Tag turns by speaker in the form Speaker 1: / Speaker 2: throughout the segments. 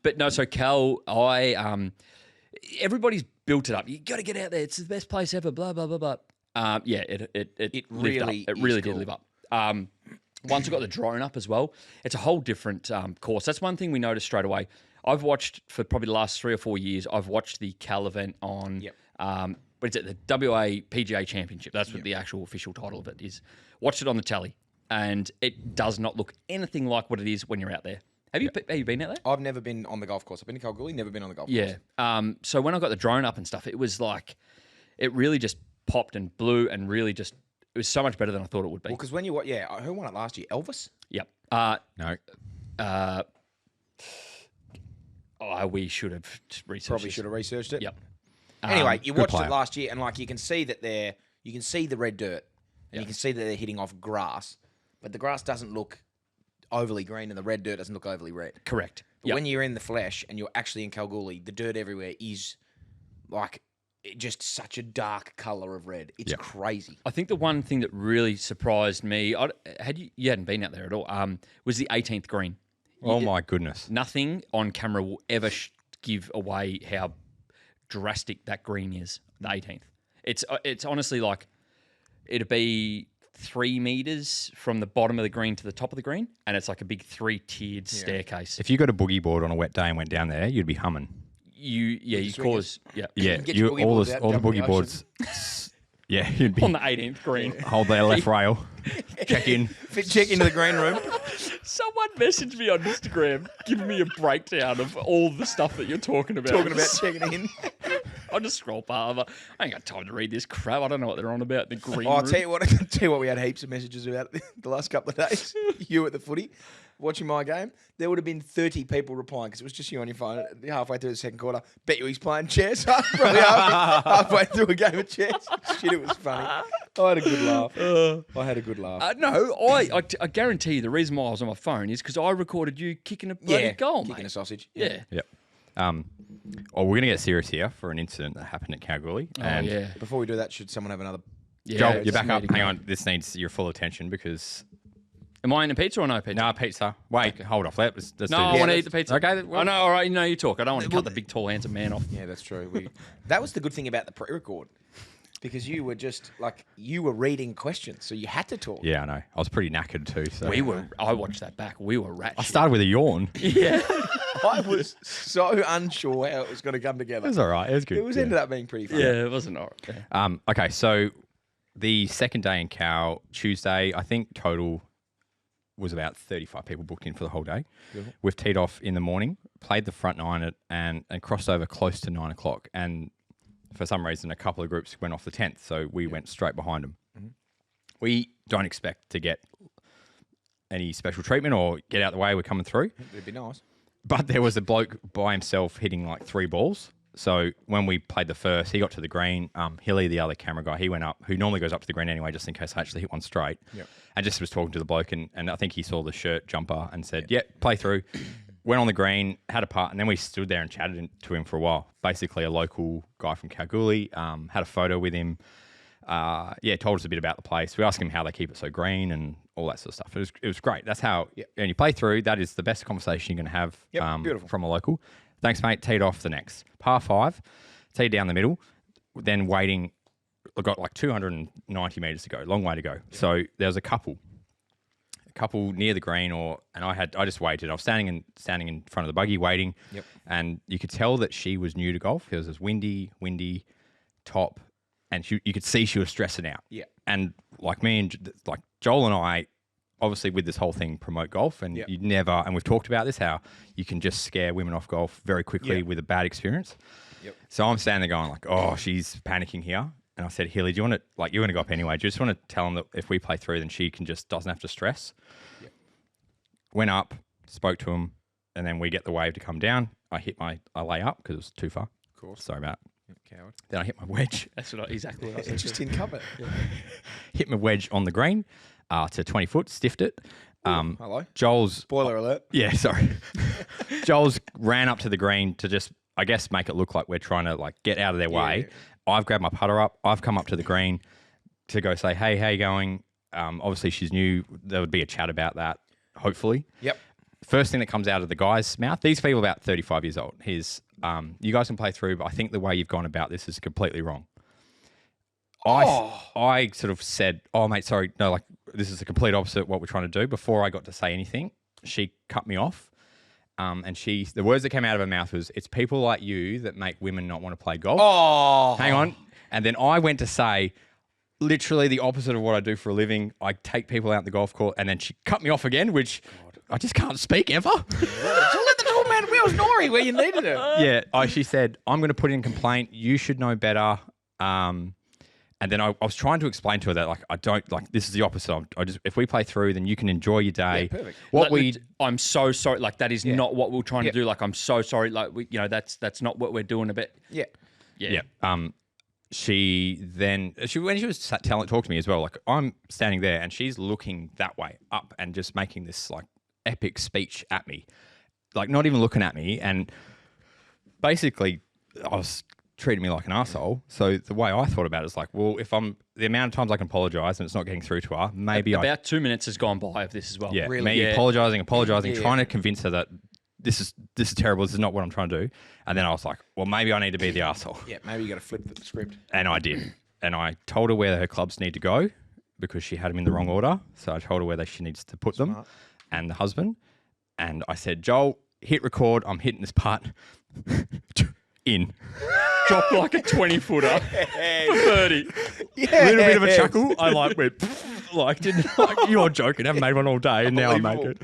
Speaker 1: But no, so Cal, everybody's built it up. You got to get out there. It's the best place ever. Blah blah blah blah. Yeah, it
Speaker 2: really
Speaker 1: lived up. It really
Speaker 2: is
Speaker 1: did
Speaker 2: cool.
Speaker 1: live up. Once we got the drone up as well, it's a whole different course. That's one thing we noticed straight away. I've watched for probably the last 3 or 4 years. I've watched the Cal event on.
Speaker 2: Yep.
Speaker 1: What is it? The WA PGA Championship. That's what the actual official title of it is. Watched it on the telly, and it does not look anything like what it is when you're out there. Have you been out there?
Speaker 2: I've never been on the golf course. I've been to Kalgoorlie, never been on the golf
Speaker 1: Yeah.
Speaker 2: course.
Speaker 1: So when I got the drone up and stuff, it was like, it really just popped and blew and really just, it was so much better than I thought it would be.
Speaker 2: Well, because when you who won it last year? Elvis?
Speaker 1: Yep.
Speaker 3: No.
Speaker 1: We should have researched
Speaker 2: Probably
Speaker 1: this.
Speaker 2: should have researched it.
Speaker 1: Yep.
Speaker 2: Anyway, you
Speaker 3: good
Speaker 2: watched
Speaker 3: player.
Speaker 2: it last year, and like you can see that you can see the red dirt, and you can see that they're hitting off grass, but the grass doesn't look overly green, and the red dirt doesn't look overly red.
Speaker 1: Correct.
Speaker 2: But
Speaker 1: Yep.
Speaker 2: when you're in the flesh and you're actually in Kalgoorlie, the dirt everywhere is like just such a dark color of red. It's crazy.
Speaker 1: I think the one thing that really surprised me, you hadn't been out there at all, was the 18th green.
Speaker 3: Oh my goodness.
Speaker 1: Nothing on camera will ever give away how drastic that green is, the 18th. It's honestly like, it'd be 3 meters from the bottom of the green to the top of the green, and it's like a big 3-tiered staircase.
Speaker 3: If you got a boogie board on a wet day and went down there, you'd be humming.
Speaker 1: You cause
Speaker 3: Yeah,
Speaker 2: get your boogie boards out,
Speaker 3: all the
Speaker 2: jump in the
Speaker 3: boogie boards. Yeah, you'd be
Speaker 1: on the 18th green.
Speaker 3: hold their left rail, check in.
Speaker 2: Check into the green room.
Speaker 1: Someone messaged me on Instagram giving me a breakdown of all the stuff that you're talking about.
Speaker 2: Talking about checking in.
Speaker 1: I just scroll past. I'm like, I ain't got time to read this crap. I don't know what they're on about. The green
Speaker 2: Oh, I'll
Speaker 1: room.
Speaker 2: tell you what, we had heaps of messages about the last couple of days. You at the footy, watching my game. There would have been 30 people replying because it was just you on your phone halfway through the second quarter. Bet you he's playing chess. Probably halfway through a game of chess. Shit, it was funny. I had a good laugh. I had a good laugh.
Speaker 1: No, I guarantee you the reason why I was on my phone is because I recorded you kicking a bloody goal,
Speaker 2: kicking a
Speaker 1: mate.
Speaker 2: sausage.
Speaker 1: Yeah.
Speaker 3: Yep. Well, we're going to get serious here for an incident that happened at Kalgoorlie.
Speaker 1: Oh, yeah.
Speaker 2: Before we do that, should someone have another?
Speaker 1: Yeah,
Speaker 3: Joel,
Speaker 1: it's
Speaker 3: you're back
Speaker 1: me
Speaker 3: up.
Speaker 1: to go.
Speaker 3: Hang on. This needs your full attention because...
Speaker 1: Am I in a pizza or no pizza?
Speaker 3: No, pizza. Wait, hold off. Let's do
Speaker 1: No, I
Speaker 3: this.
Speaker 1: want to eat the pizza.
Speaker 3: Okay,
Speaker 1: I know, all right, you talk. I don't want to cut the big, tall, handsome man off.
Speaker 2: Yeah, that's true. That was the good thing about the pre-record, because you were just like you were reading questions, so you had to talk.
Speaker 3: Yeah, I know. I was pretty knackered too. So
Speaker 1: I watched that back. We were rat
Speaker 3: I
Speaker 1: shit.
Speaker 3: started with a yawn. It
Speaker 1: Yeah.
Speaker 2: I was so unsure how it was going to come together.
Speaker 3: was all right. It was good.
Speaker 2: It was
Speaker 3: yeah.
Speaker 2: ended up being pretty fun.
Speaker 1: Yeah, it wasn't all right. Yeah.
Speaker 3: Okay, so the second day in Cal, Tuesday, I think total was about 35 people booked in for the whole day.
Speaker 2: Beautiful.
Speaker 3: We've teed off in the morning, played the front nine and crossed over close to 9 o'clock. And for some reason, a couple of groups went off the 10th, so we went straight behind them.
Speaker 2: Mm-hmm.
Speaker 3: We don't expect to get any special treatment or get out the way. We're coming through.
Speaker 2: It'd be nice.
Speaker 3: But there was a bloke by himself hitting like 3 balls. So when we played the first, he got to the green. Hilly, the other camera guy, he went up, who normally goes up to the green anyway, just in case I actually hit one straight.
Speaker 2: Yep.
Speaker 3: And just was talking to the bloke, and I think he saw the shirt jumper and said, "Yep, play through." Went on the green, had a putt, and then we stood there and chatted to him for a while. Basically, a local guy from Kalgoorlie, had a photo with him. Told us a bit about the place. We asked him how they keep it so green and all that sort of stuff. It was great. That's how, when you play through, that is the best conversation you're going to have
Speaker 2: beautiful.
Speaker 3: from a local. Thanks, mate. Teed off the next. Par 5, teed down the middle, then waiting. I've got like 290 metres to go, long way to go. So there was a couple near the green, and I just waited. I was standing in front of the buggy waiting, and you could tell that she was new to golf. It was this windy top, and you could see she was stressing out.
Speaker 2: Yeah.
Speaker 3: And like me and like Joel and I, obviously with this whole thing promote golf, and you never, and we've talked about this, how you can just scare women off golf very quickly with a bad experience.
Speaker 2: Yep.
Speaker 3: So I'm standing there going like, oh, she's panicking here. And I said, Hilly, do you want to, like, you're going to go up anyway. Do you just want to tell them that if we play through, then she doesn't have to stress?
Speaker 2: Yep.
Speaker 3: Went up, spoke to him, and then we get the wave to come down. I lay up because it was too far.
Speaker 2: Of course.
Speaker 3: Sorry about it.
Speaker 2: Coward.
Speaker 3: Then I hit my wedge.
Speaker 1: That's exactly what I
Speaker 2: It's
Speaker 1: said.
Speaker 2: just in cover.
Speaker 3: Hit my wedge on the green to 20 foot, stiffed it.
Speaker 2: Hello.
Speaker 3: Joel's...
Speaker 2: Spoiler alert.
Speaker 3: Yeah, sorry. Joel's ran up to the green to just, I guess, make it look like we're trying to like get out of their way. I've grabbed my putter up. I've come up to the green to go say, hey, how you going? Obviously, she's new. There would be a chat about that, hopefully.
Speaker 2: Yep.
Speaker 3: first thing that comes out of the guy's mouth, these people about 35 years old, he's, you guys can play through, but I think the way you've gone about this is completely wrong. I sort of said, oh, mate, sorry, no, like, this is the complete opposite of what we're trying to do. Before I got to say anything, she cut me off. And the words that came out of her mouth was, it's people like you that make women not want to play golf.
Speaker 2: Oh.
Speaker 3: Hang on. And then I went to say, literally the opposite of what I do for a living. I take people out in the golf course, and then she cut me off again, which I just can't speak ever.
Speaker 2: Let the old man wheels Nori where you needed her.
Speaker 3: Yeah. She said, I'm going to put in a complaint. You should know better. And then I was trying to explain to her that, like, I don't, like, this is the opposite. I just, if we play through, then you can enjoy your day.
Speaker 2: Yeah, perfect.
Speaker 1: I'm so sorry. Like, that is not what we're trying to do. Like, I'm so sorry. Like, that's not what we're doing a bit.
Speaker 2: Yeah.
Speaker 1: Yeah.
Speaker 3: when she was talking to me as well, like, I'm standing there and she's looking that way up and just making this, like, epic speech at me, like, not even looking at me. And basically I was treating me like an asshole. So the way I thought about it is like, well, if the amount of times I can apologize and it's not getting through to her, maybe
Speaker 1: about 2 minutes has gone by of this as well.
Speaker 3: Yeah,
Speaker 2: Really?
Speaker 3: me
Speaker 2: Yeah.
Speaker 3: apologizing,
Speaker 2: Yeah.
Speaker 3: trying to convince her that this is terrible. This is not what I'm trying to do. And then I was like, well, maybe I need to be the asshole.
Speaker 2: Yeah, maybe you got to flip the script.
Speaker 3: And I did. And I told her where her clubs need to go because she had them in the wrong order. So I told her where she needs to put them and the husband. And I said, Joel, hit record. I'm hitting this putt. In.
Speaker 1: Drop like a 20-footer for 30.
Speaker 2: Yeah.
Speaker 3: Little bit of a chuckle. I went, you're joking. I haven't made one all day and now I make it.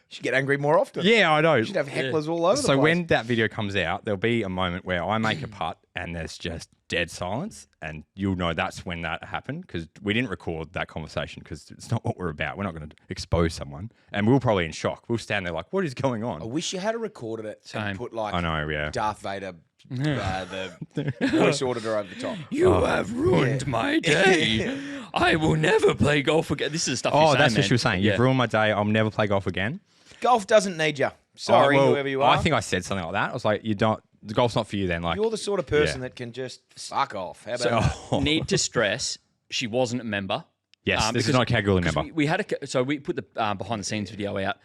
Speaker 2: Should get angry more often.
Speaker 3: Yeah, I know.
Speaker 2: You should have hecklers all over the
Speaker 3: So
Speaker 2: place.
Speaker 3: when that video comes out, there'll be a moment where I make a putt and there's just dead silence, and you'll know that's when that happened because we didn't record that conversation because it's not what we're about. We're not going to expose someone, and we're probably in shock. We'll stand there like, "What is going on?"
Speaker 2: I wish you had recorded it
Speaker 1: Same.
Speaker 2: and put like
Speaker 3: I know, yeah.
Speaker 2: Darth Vader, the voice auditor over the top.
Speaker 1: You have ruined my day. I will never play golf again. This is the stuff you're
Speaker 3: Oh,
Speaker 1: saying,
Speaker 3: that's what
Speaker 1: man.
Speaker 3: she was saying. You've
Speaker 1: Yeah.
Speaker 3: ruined my day. I'll never play golf again.
Speaker 2: Golf doesn't need you. Sorry,
Speaker 3: Oh, well,
Speaker 2: whoever you are.
Speaker 3: I think I said something like that. I was like, "You don't. The golf's not for you." Then, like,
Speaker 2: you're the sort of person
Speaker 3: Yeah.
Speaker 2: that can just fuck off. How about that?
Speaker 3: oh,
Speaker 1: Need to stress, she wasn't a member.
Speaker 3: yes, this
Speaker 1: because-
Speaker 3: is not a category
Speaker 1: because
Speaker 3: member.
Speaker 1: we had so we put the behind the scenes video out.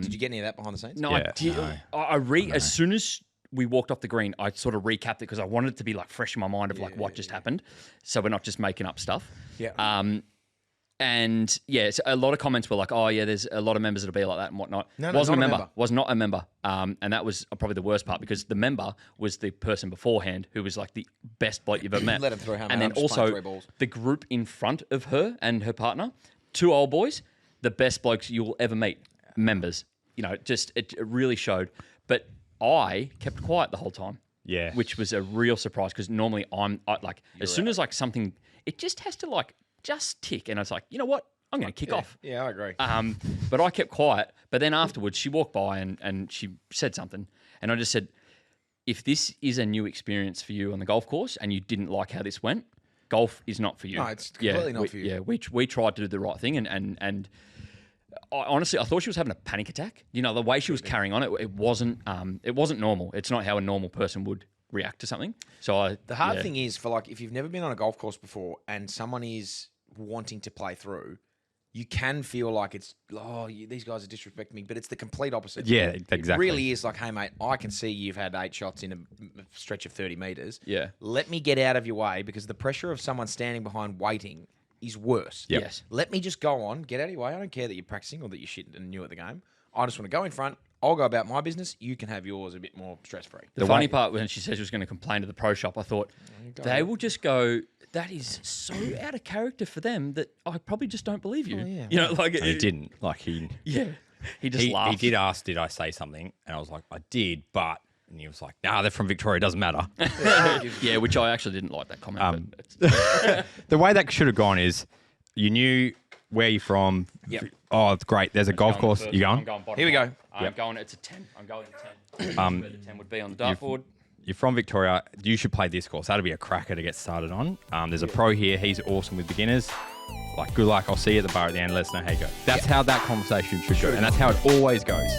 Speaker 2: Did you get any of that behind the scenes?
Speaker 1: No,
Speaker 3: Yeah,
Speaker 1: I did.
Speaker 3: no.
Speaker 1: As soon as we walked off the green, I sort of recapped it because I wanted it to be like fresh in my mind of like what just happened, so we're not just making up stuff.
Speaker 2: Yeah.
Speaker 1: And yeah, so a lot of comments were like, "Oh yeah, there's a lot of members that'll be like that and whatnot."
Speaker 2: No,
Speaker 1: wasn't
Speaker 2: not
Speaker 1: a
Speaker 2: a
Speaker 1: member.
Speaker 2: member.
Speaker 1: Was not a member. And that was probably the worst part because the member was the person beforehand who was like the best bloke you've ever met.
Speaker 2: Let him through,
Speaker 1: and then
Speaker 2: I'm just playing three
Speaker 1: also
Speaker 2: balls.
Speaker 1: the group in front of her and her partner, two old boys, the best blokes you'll ever meet. Members, just it really showed. But I kept quiet the whole time.
Speaker 3: Yeah.
Speaker 1: Which was a real surprise because normally as soon as like something, it just has to like just tick, and I was like, you know what, I'm going to kick off.
Speaker 2: Yeah, I agree.
Speaker 1: But I kept quiet. But then afterwards, she walked by and she said something, and I just said, if this is a new experience for you on the golf course and you didn't like how this went, golf is not for you.
Speaker 2: No, it's completely not for you.
Speaker 1: Yeah, we tried to do the right thing, and honestly, I thought she was having a panic attack. The way she was carrying on, it wasn't normal. It's not how a normal person would react to something. So
Speaker 2: The hard thing is for like if you've never been on a golf course before and someone is wanting to play through, you can feel like it's these guys are disrespecting me, but it's the complete opposite.
Speaker 3: Yeah,
Speaker 2: It
Speaker 3: exactly.
Speaker 2: really is like, hey mate, I can see you've had 8 shots in a stretch of 30 meters.
Speaker 1: Yeah.
Speaker 2: Let me get out of your way because the pressure of someone standing behind waiting is worse.
Speaker 3: Yep.
Speaker 1: Yes.
Speaker 2: Let me just go on, get out of your way. I don't care that you're practicing or that you're shit and new at the game. I just want to go in front. I'll go about my business. You can have yours a bit more stress free.
Speaker 1: The funny part when she said she was going to complain to the pro shop, I thought they will just go, that is so out of character for them that I probably just don't believe you.
Speaker 2: yeah.
Speaker 3: And he didn't. Like,
Speaker 1: Yeah. He just
Speaker 3: he
Speaker 1: laughed.
Speaker 3: did ask, did I say something? And I was like, I did, but... And he was like, nah, they're from Victoria. It doesn't matter.
Speaker 1: Yeah, which I actually didn't like that comment. But it's,
Speaker 3: The way that should have gone is you knew where you're from.
Speaker 2: Yep.
Speaker 3: Oh, it's great. There's a golf course. You going?
Speaker 1: I'm going bottom
Speaker 2: Here we
Speaker 1: right.
Speaker 2: go.
Speaker 1: I'm going, it's a 10. I'm going to 10. Where the 10 would be on the dartboard.
Speaker 3: You're from Victoria. You should play this course. That'll be a cracker to get started on. There's a pro here. He's awesome with beginners. Like, good luck. I'll see you at the bar at the end. Let us know how you go. That's how that conversation should go. And that's how it always goes.